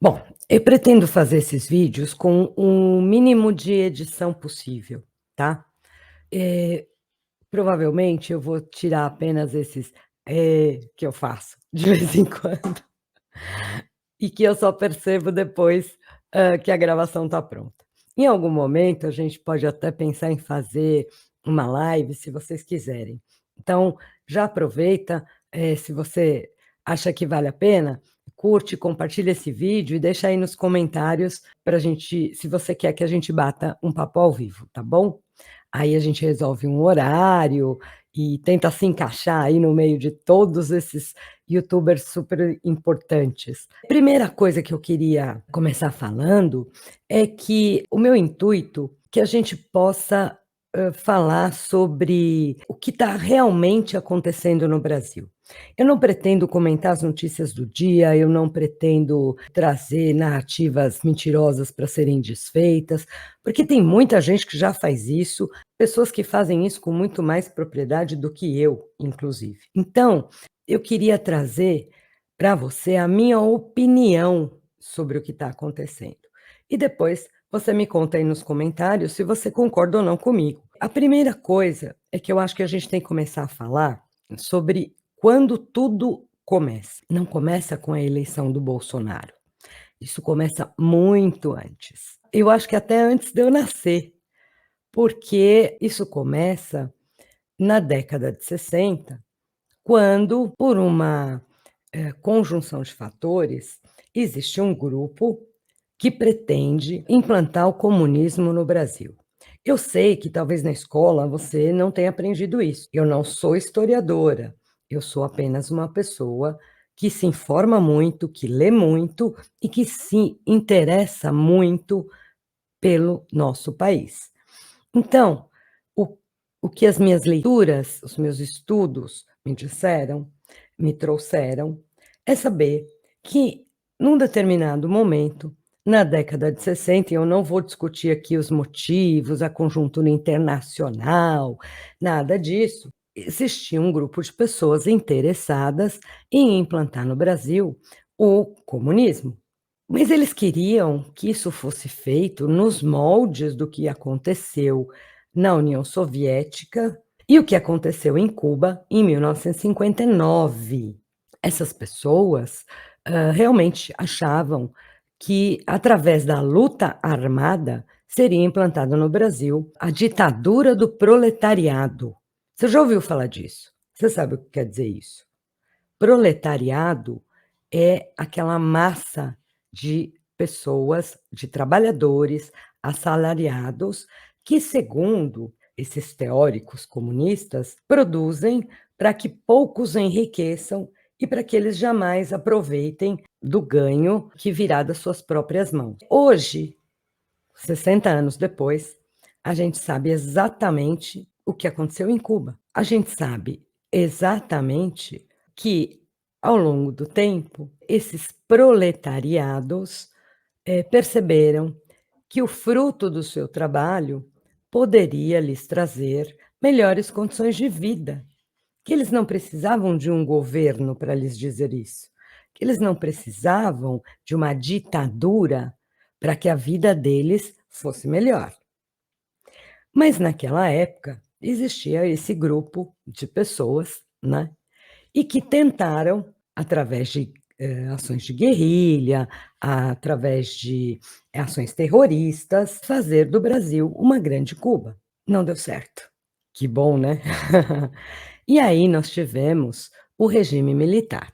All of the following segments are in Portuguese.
Bom, eu pretendo fazer esses vídeos com o mínimo de edição possível, tá. Eh, Provavelmente eu vou tirar apenas esses que eu faço de vez em quando e que eu só percebo depois, que a gravação está pronta. Em algum momento a gente pode até pensar em fazer uma live, se vocês quiserem. Então, já aproveita, se você acha que vale a pena, curte, compartilha esse vídeo e deixa aí nos comentários pra gente se você quer que a gente bata um papo ao vivo, tá bom? Aí a gente resolve um horário e tenta se encaixar aí no meio de todos esses youtubers super importantes. Primeira coisa que eu queria começar falando é que o meu intuito é que a gente possa, falar sobre o que está realmente acontecendo no Brasil. Eu não pretendo comentar as notícias do dia, eu não pretendo trazer narrativas mentirosas para serem desfeitas, porque tem muita gente que já faz isso, pessoas que fazem isso com muito mais propriedade do que eu, inclusive. Então, eu queria trazer para você a minha opinião sobre o que está acontecendo. E depois você me conta aí nos comentários se você concorda ou não comigo. A primeira coisa é que eu acho que a gente tem que começar a falar sobre quando tudo começa. Não começa com a eleição do Bolsonaro. Isso começa muito antes. Eu acho que até antes de eu nascer, porque isso começa na década de 60, quando, por uma conjunção de fatores, existe um grupo que pretende implantar o comunismo no Brasil. Eu sei que talvez na escola você não tenha aprendido isso. Eu não sou historiadora, eu sou apenas uma pessoa que se informa muito, que lê muito e que se interessa muito pelo nosso país. Então, o o que as minhas leituras, os meus estudos me disseram, me trouxeram, é saber que num determinado momento, na década de 60, e eu não vou discutir aqui os motivos, a conjuntura internacional, nada disso, existia um grupo de pessoas interessadas em implantar no Brasil o comunismo. Mas eles queriam que isso fosse feito nos moldes do que aconteceu na União Soviética e o que aconteceu em Cuba em 1959. Essas pessoas, realmente achavam que, através da luta armada, seria implantada no Brasil a ditadura do proletariado. Você já ouviu falar disso? Você sabe o que quer dizer isso? Proletariado é aquela massa de pessoas, de trabalhadores assalariados, que, segundo esses teóricos comunistas, produzem para que poucos enriqueçam e para que eles jamais aproveitem do ganho que virá das suas próprias mãos. Hoje, 60 anos depois, a gente sabe exatamente o que aconteceu em Cuba. A gente sabe exatamente que, ao longo do tempo, esses proletariados, perceberam que o fruto do seu trabalho poderia lhes trazer melhores condições de vida, que eles não precisavam de um governo para lhes dizer isso, que eles não precisavam de uma ditadura para que a vida deles fosse melhor. Mas naquela época existia esse grupo de pessoas, né, e que tentaram, através de, ações de guerrilha, através de ações terroristas, fazer do Brasil uma grande Cuba. Não deu certo. Que bom, né? E aí nós tivemos o regime militar.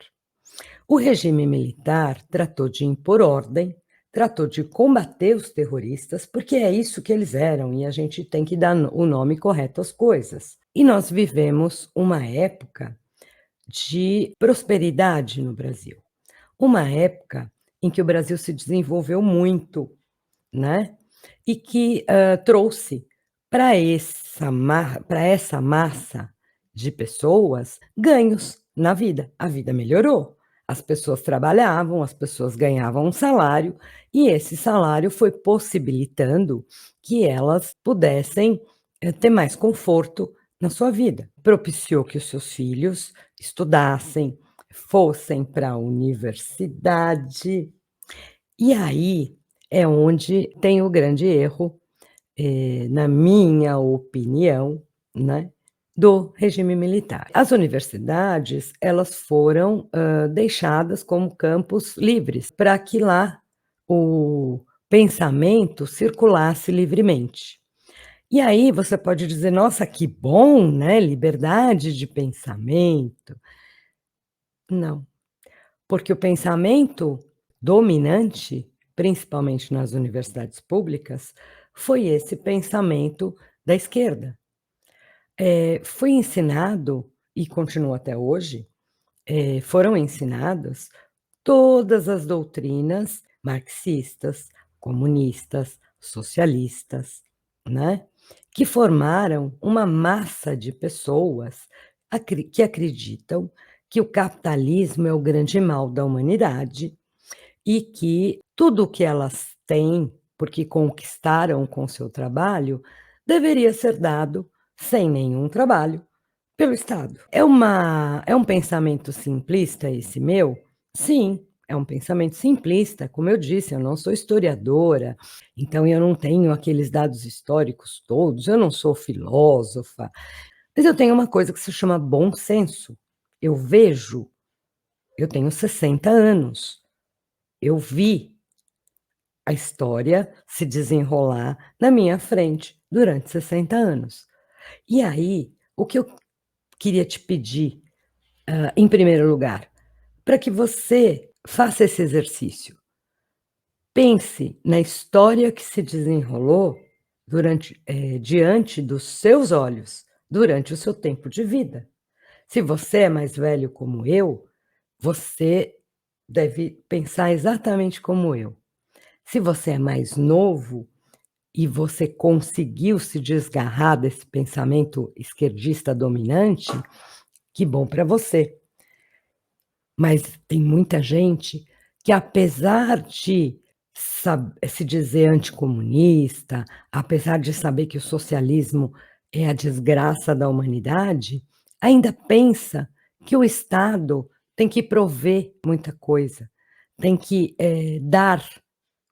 O regime militar tratou de impor ordem, tratou de combater os terroristas, porque é isso que eles eram e a gente tem que dar o nome correto às coisas. E nós vivemos uma época de prosperidade no Brasil, uma época em que o Brasil se desenvolveu muito, né, e que, trouxe para essa massa de pessoas ganhos na vida. A vida melhorou, as pessoas trabalhavam, as pessoas ganhavam um salário, e esse salário foi possibilitando que elas pudessem, ter mais conforto na sua vida. Propiciou que os seus filhos estudassem, fossem para a universidade. E aí é onde tem o grande erro, na minha opinião, né, do regime militar. As universidades, elas foram, deixadas como campos livres, para que lá o pensamento circulasse livremente. E aí você pode dizer: "Nossa, que bom, né, liberdade de pensamento". Não, porque o pensamento dominante, principalmente nas universidades públicas, foi esse pensamento da esquerda. Foi ensinado, e continua até hoje, foram ensinadas todas as doutrinas marxistas, comunistas, socialistas, né, que formaram uma massa de pessoas que acreditam que o capitalismo é o grande mal da humanidade e que tudo o que elas têm, porque conquistaram com seu trabalho, deveria ser dado sem nenhum trabalho pelo Estado. É um pensamento simplista esse meu? Sim, é um pensamento simplista, como eu disse, eu não sou historiadora, então eu não tenho aqueles dados históricos todos, eu não sou filósofa, mas eu tenho uma coisa que se chama bom senso. Eu vejo, eu tenho 60 anos, eu vi a história se desenrolar na minha frente durante 60 anos. E aí, o que eu queria te pedir, em primeiro lugar, para que você faça esse exercício. Pense na história que se desenrolou diante dos seus olhos, durante o seu tempo de vida. Se você é mais velho como eu, você deve pensar exatamente como eu. Se você é mais novo e você conseguiu se desgarrar desse pensamento esquerdista dominante, que bom para você. Mas tem muita gente que, apesar de se dizer anticomunista, apesar de saber que o socialismo é a desgraça da humanidade, ainda pensa que o Estado tem que prover muita coisa, tem que, dar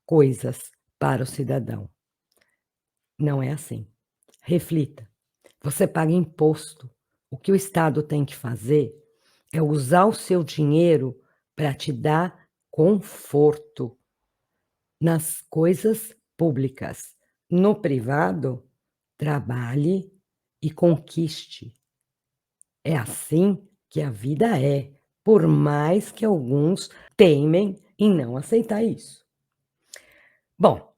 coisas para o cidadão. Não é assim. Reflita. Você paga imposto. O que o Estado tem que fazer é usar o seu dinheiro para te dar conforto nas coisas públicas. No privado, trabalhe e conquiste. É assim que a vida é, por mais que alguns teimem em não aceitar isso. Bom,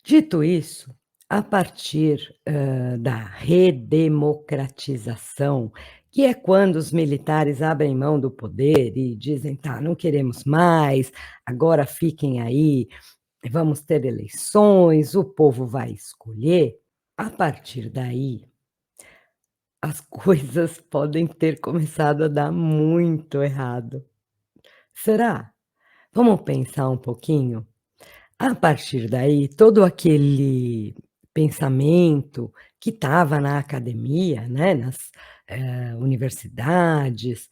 dito isso, a partir, da redemocratização, que é quando os militares abrem mão do poder e dizem: "Tá, não queremos mais, agora fiquem aí, vamos ter eleições, o povo vai escolher", a partir daí, as coisas podem ter começado a dar muito errado. Será? Vamos pensar um pouquinho? A partir daí, todo aquele pensamento que estava na academia, né, nas, universidades,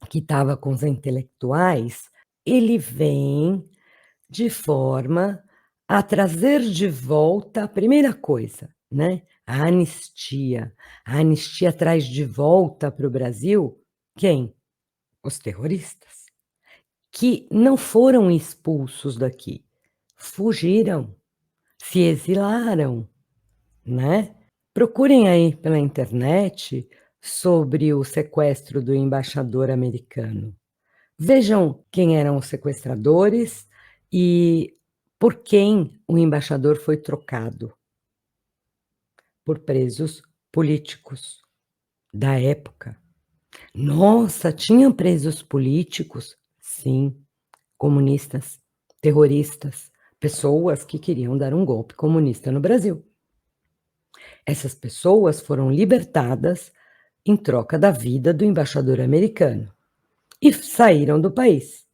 que estava com os intelectuais, ele vem de forma a trazer de volta a primeira coisa, né, a anistia. A anistia traz de volta para o Brasil quem? Os terroristas, que não foram expulsos daqui, fugiram. Se exilaram, né. Procurem aí pela internet sobre o sequestro do embaixador americano. Vejam quem eram os sequestradores e por quem o embaixador foi trocado, por presos políticos da época. Nossa, tinham presos políticos? Sim, comunistas, terroristas, pessoas que queriam dar um golpe comunista no Brasil. Essas pessoas foram libertadas em troca da vida do embaixador americano e saíram do país,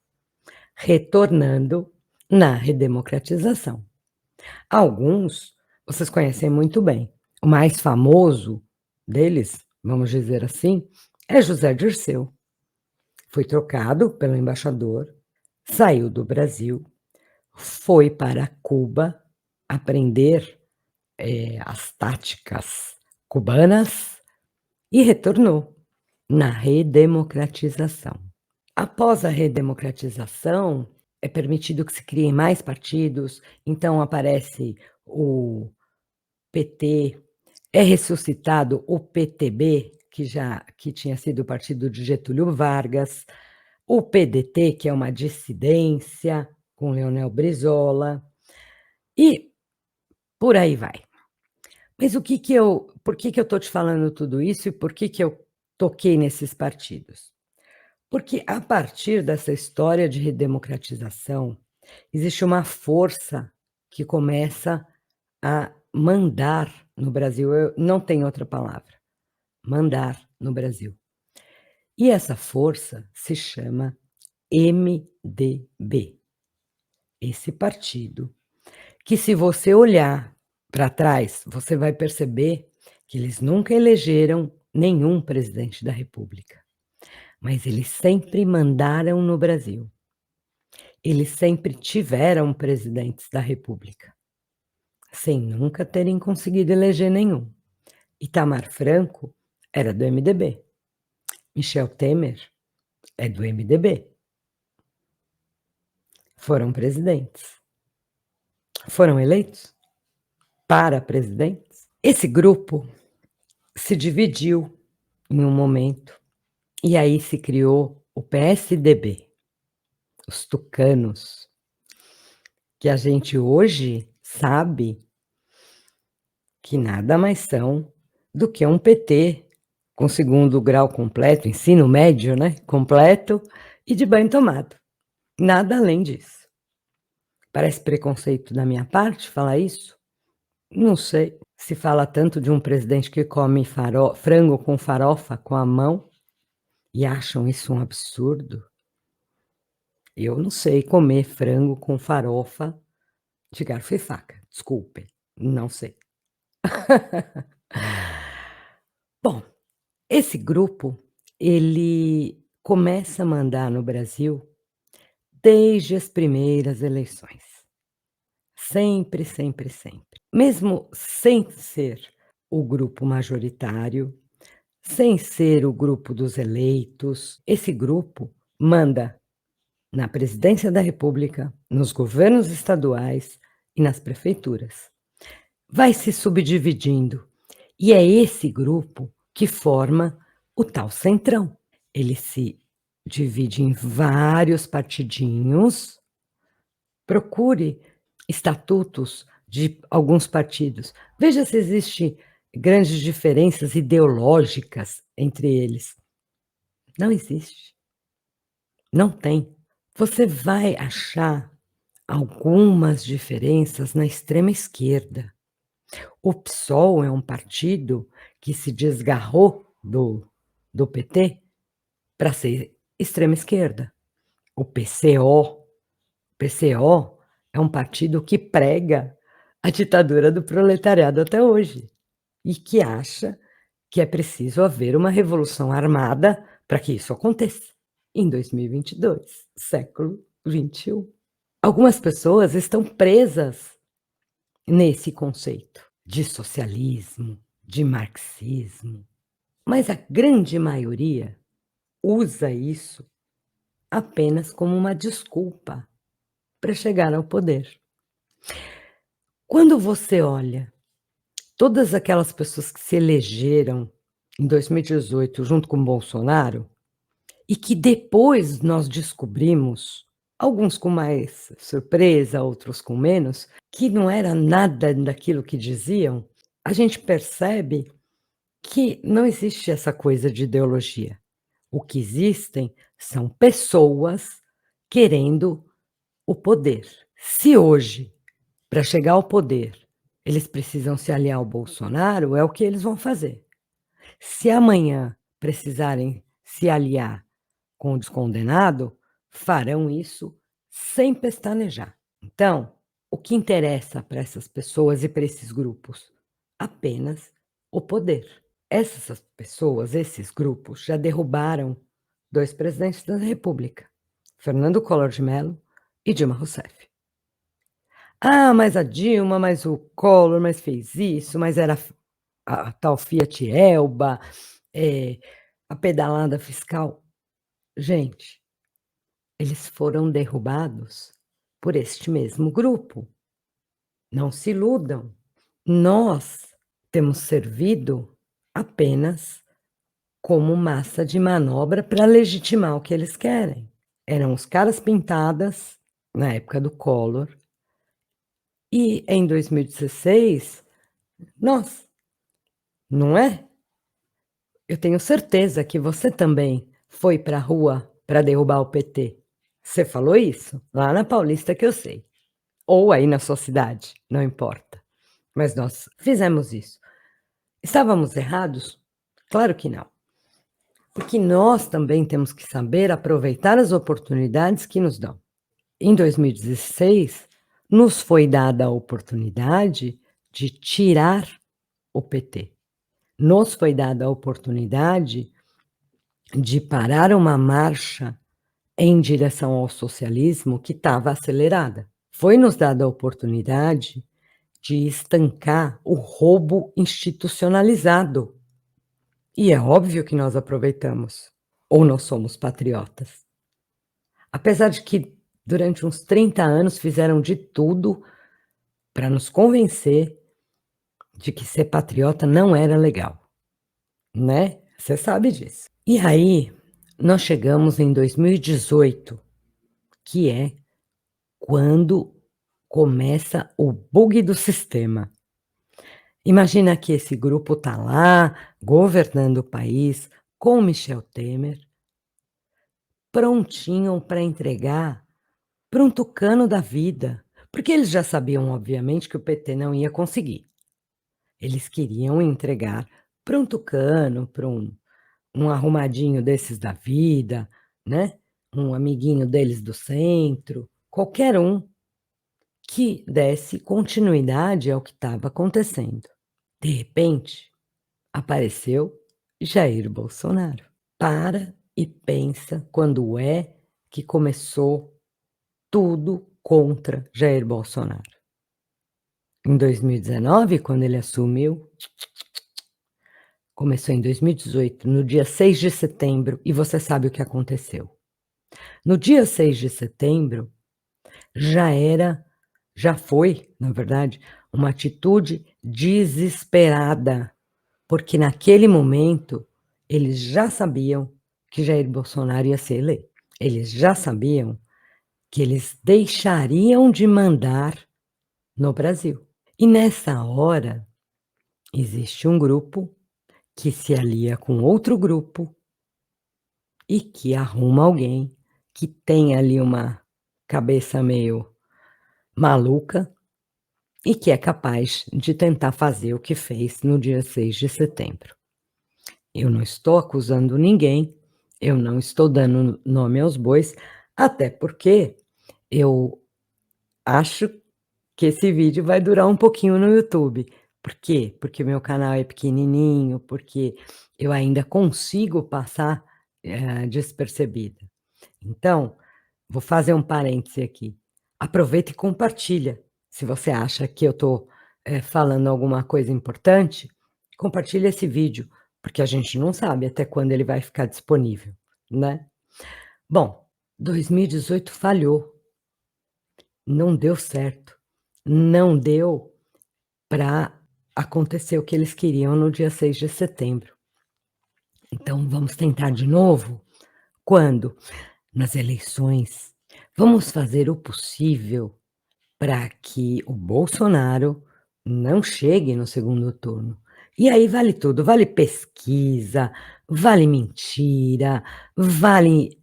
retornando na redemocratização. Alguns vocês conhecem muito bem. O mais famoso deles, vamos dizer assim, é José Dirceu. Foi trocado pelo embaixador, saiu do Brasil, foi para Cuba aprender, as táticas cubanas e retornou na redemocratização. Após a redemocratização, é permitido que se criem mais partidos, então aparece o PT, é ressuscitado o PTB, que tinha sido o partido de Getúlio Vargas, o PDT, que é uma dissidência, com Leonel Brizola, e por aí vai. Mas por que que eu estou te falando tudo isso e por que que eu toquei nesses partidos? Porque a partir dessa história de redemocratização, existe uma força que começa a mandar no Brasil, eu não tenho outra palavra, mandar no Brasil. E essa força se chama MDB, esse partido, que se você olhar para trás, você vai perceber que eles nunca elegeram nenhum presidente da república, mas eles sempre mandaram no Brasil. Eles sempre tiveram presidentes da república, sem nunca terem conseguido eleger nenhum. Itamar Franco era do MDB, Michel Temer é do MDB. Foram presidentes. Foram eleitos para presidentes. Esse grupo se dividiu em um momento, e aí se criou o PSDB, os tucanos, que a gente hoje sabe que nada mais são do que um PT com segundo grau completo, ensino médio, né, completo e de banho tomado. Nada além disso. Parece preconceito da minha parte falar isso? Não sei. Se fala tanto de um presidente que come frango com farofa com a mão e acham isso um absurdo. Eu não sei comer frango com farofa de garfo e faca, desculpem, não sei. Bom, esse grupo, ele começa a mandar no Brasil desde as primeiras eleições. Sempre, sempre, sempre. Mesmo sem ser o grupo majoritário, sem ser o grupo dos eleitos, esse grupo manda na presidência da república, nos governos estaduais e nas prefeituras. Vai se subdividindo, e é esse grupo que forma o tal centrão. Ele se divide em vários partidinhos. Procure estatutos de alguns partidos. Veja se existe grandes diferenças ideológicas entre eles. Não existe. Não tem. Você vai achar algumas diferenças na extrema esquerda. O PSOL é um partido que se desgarrou do PT para ser extrema esquerda. O PCO é um partido que prega a ditadura do proletariado até hoje e que acha que é preciso haver uma revolução armada para que isso aconteça em 2022, século XXI. Algumas pessoas estão presas nesse conceito de socialismo, de marxismo, mas a grande maioria usa isso apenas como uma desculpa para chegar ao poder. Quando você olha todas aquelas pessoas que se elegeram em 2018 junto com Bolsonaro, e que depois nós descobrimos, alguns com mais surpresa, outros com menos, que não era nada daquilo que diziam, a gente percebe que não existe essa coisa de ideologia. O que existem são pessoas querendo o poder. Se hoje, para chegar ao poder, eles precisam se aliar ao Bolsonaro, é o que eles vão fazer. Se amanhã precisarem se aliar com o descondenado, farão isso sem pestanejar. Então, o que interessa para essas pessoas e para esses grupos? Apenas o poder. Essas pessoas, esses grupos, já derrubaram 2 presidentes da república, Fernando Collor de Mello e Dilma Rousseff. "Ah, mas a Dilma, mas o Collor, mas fez isso, mas era a tal Fiat Elba, eh, a pedalada fiscal". Gente, eles foram derrubados por este mesmo grupo, não se iludam. Nós temos servido apenas como massa de manobra para legitimar o que eles querem. Eram os caras pintadas, na época do Collor, e em 2016, nós, não é? Eu tenho certeza que você também foi para a rua para derrubar o PT. Você falou isso? Lá na Paulista que eu sei, ou aí na sua cidade, não importa, mas nós fizemos isso. Estávamos errados? Claro que não, porque nós também temos que saber aproveitar as oportunidades que nos dão. Em 2016, nos foi dada a oportunidade de tirar o PT. Nos foi dada a oportunidade de parar uma marcha em direção ao socialismo que estava acelerada. Foi nos dada a oportunidade de estancar o roubo institucionalizado. E é óbvio que nós aproveitamos, ou nós somos patriotas. Apesar de que durante uns 30 anos fizeram de tudo para nos convencer de que ser patriota não era legal, né? Você sabe disso. E aí, nós chegamos em 2018, que é quando começa o bug do sistema. Imagina que esse grupo está lá, governando o país, com Michel Temer, prontinho para entregar para um tucano da vida, porque eles já sabiam, obviamente, que o PT não ia conseguir. Eles queriam entregar para um tucano, para um arrumadinho desses da vida, né, um amiguinho deles do centro, qualquer um que desse continuidade ao que estava acontecendo. De repente, apareceu Jair Bolsonaro. Para e pensa quando é que começou tudo contra Jair Bolsonaro. Em 2019, quando ele assumiu, começou em 2018, no dia 6 de setembro, e você sabe o que aconteceu. No dia 6 de setembro, já foi, na verdade, uma atitude desesperada, porque naquele momento eles já sabiam que Jair Bolsonaro ia ser eleito. Eles já sabiam que eles deixariam de mandar no Brasil. E nessa hora, existe um grupo que se alia com outro grupo e que arruma alguém que tem ali uma cabeça meio maluca e que é capaz de tentar fazer o que fez no dia 6 de setembro. Eu não estou acusando ninguém, eu não estou dando nome aos bois, até porque eu acho que esse vídeo vai durar um pouquinho no YouTube. Por quê? Porque meu canal é pequenininho, porque eu ainda consigo passar, despercebida. Então, vou fazer um parêntese aqui. Aproveita e compartilha. Se você acha que eu estou, falando alguma coisa importante, compartilha esse vídeo, porque a gente não sabe até quando ele vai ficar disponível, né. Bom, 2018 falhou, não deu certo, não deu para acontecer o que eles queriam no dia 6 de setembro. Então vamos tentar de novo? Quando? Nas eleições. Vamos fazer o possível para que o Bolsonaro não chegue no segundo turno. E aí vale tudo, vale pesquisa, vale mentira, vale,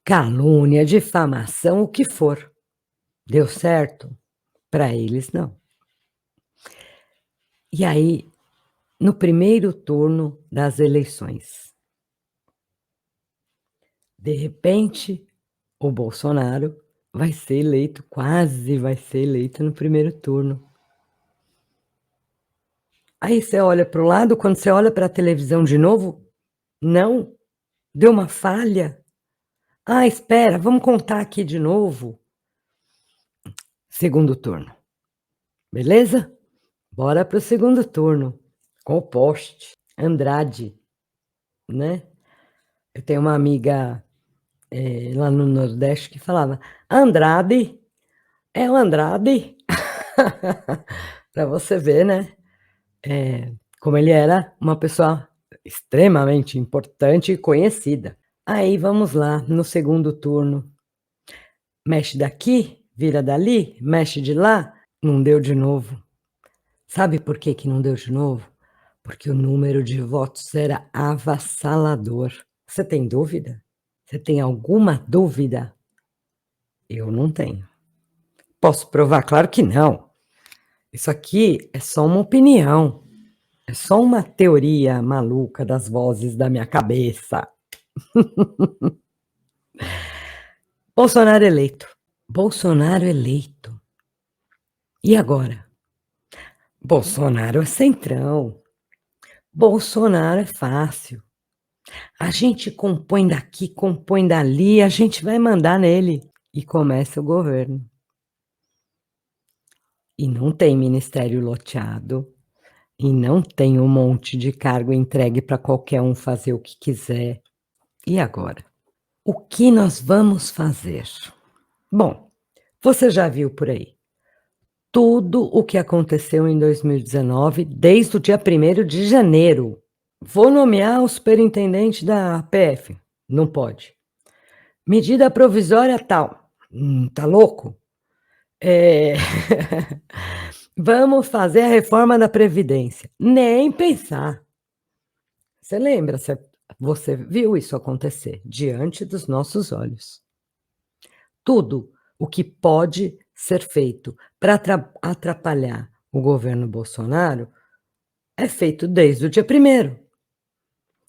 calúnia, difamação, o que for. Deu certo? Para eles não. E aí, no primeiro turno das eleições, de repente, o Bolsonaro vai ser eleito, quase vai ser eleito no primeiro turno. Aí você olha para o lado, quando você olha para a televisão de novo, não, deu uma falha. Ah, espera, vamos contar aqui de novo. segundo turno, beleza? Bora para o segundo turno, com o poste, Andrade, né. Eu tenho uma amiga, lá no Nordeste que falava: "Andrade, é o Andrade". Pra você ver, né, como ele era uma pessoa extremamente importante e conhecida. Aí vamos lá, no segundo turno, mexe daqui, vira dali, mexe de lá, não deu de novo. Sabe por que que não deu de novo? Porque o número de votos era avassalador. Você tem dúvida? Você tem alguma dúvida? Eu não tenho. Posso provar? Claro que não. Isso aqui é só uma opinião, é só uma teoria maluca das vozes da minha cabeça. Bolsonaro eleito. Bolsonaro eleito. E agora? Bolsonaro é centrão. Bolsonaro é fácil. A gente compõe daqui, compõe dali, a gente vai mandar nele. E começa o governo. E não tem ministério loteado, e não tem um monte de cargo entregue para qualquer um fazer o que quiser. E agora? O que nós vamos fazer? Bom, você já viu por aí tudo o que aconteceu em 2019, desde o dia 1º de janeiro. Vou nomear o superintendente da PF. Não pode. Medida provisória tal. Tá louco? Vamos fazer a reforma da Previdência. Nem pensar. Você lembra, você viu isso acontecer diante dos nossos olhos. Tudo o que pode ser feito para atrapalhar o governo Bolsonaro é feito desde o dia 1º,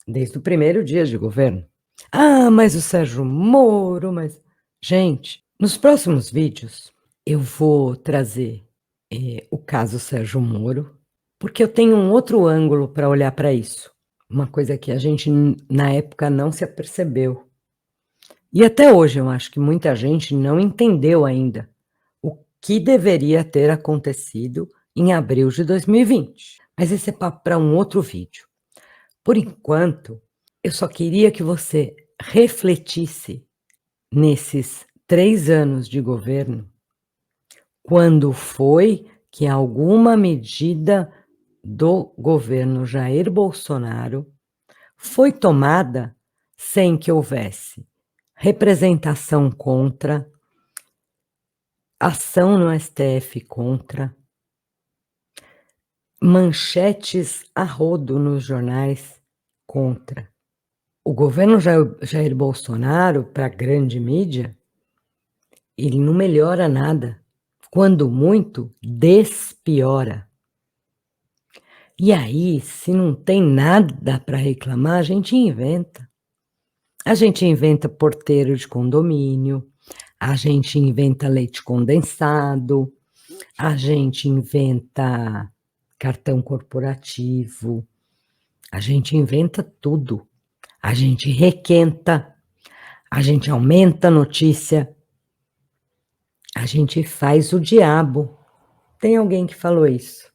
desde o primeiro dia de governo. Ah, mas o Sérgio Moro, mas... Gente, nos próximos vídeos eu vou trazer o caso Sérgio Moro, porque eu tenho um outro ângulo para olhar para isso, uma coisa que a gente na época não se apercebeu. E até hoje eu acho que muita gente não entendeu ainda o que deveria ter acontecido em abril de 2020. Mas esse é papo para um outro vídeo. Por enquanto, eu só queria que você refletisse nesses 3 anos de governo, quando foi que alguma medida do governo Jair Bolsonaro foi tomada sem que houvesse representação contra, ação no STF contra, manchetes a rodo nos jornais contra. O governo Jair Bolsonaro, para a grande mídia, ele não melhora nada. Quando muito, despiora. E aí, se não tem nada para reclamar, a gente inventa. A gente inventa porteiro de condomínio, a gente inventa leite condensado, a gente inventa cartão corporativo, a gente inventa tudo. A gente requenta, a gente aumenta a notícia, a gente faz o diabo. Tem alguém que falou isso.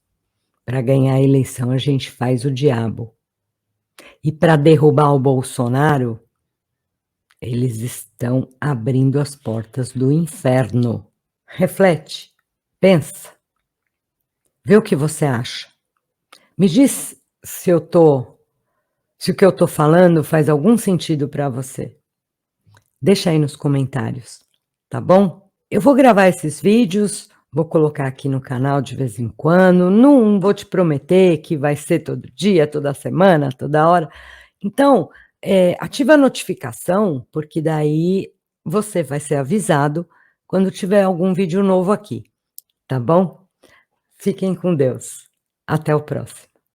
Para ganhar a eleição, a gente faz o diabo. E para derrubar o Bolsonaro, eles estão abrindo as portas do inferno. Reflete, pensa, vê o que você acha. Me diz se o que eu tô falando faz algum sentido para você. Deixa aí nos comentários, tá bom? Eu vou gravar esses vídeos, vou colocar aqui no canal de vez em quando, não vou te prometer que vai ser todo dia, toda semana, toda hora. Então, ativa a notificação, porque daí você vai ser avisado quando tiver algum vídeo novo aqui, tá bom? Fiquem com Deus. Até o próximo.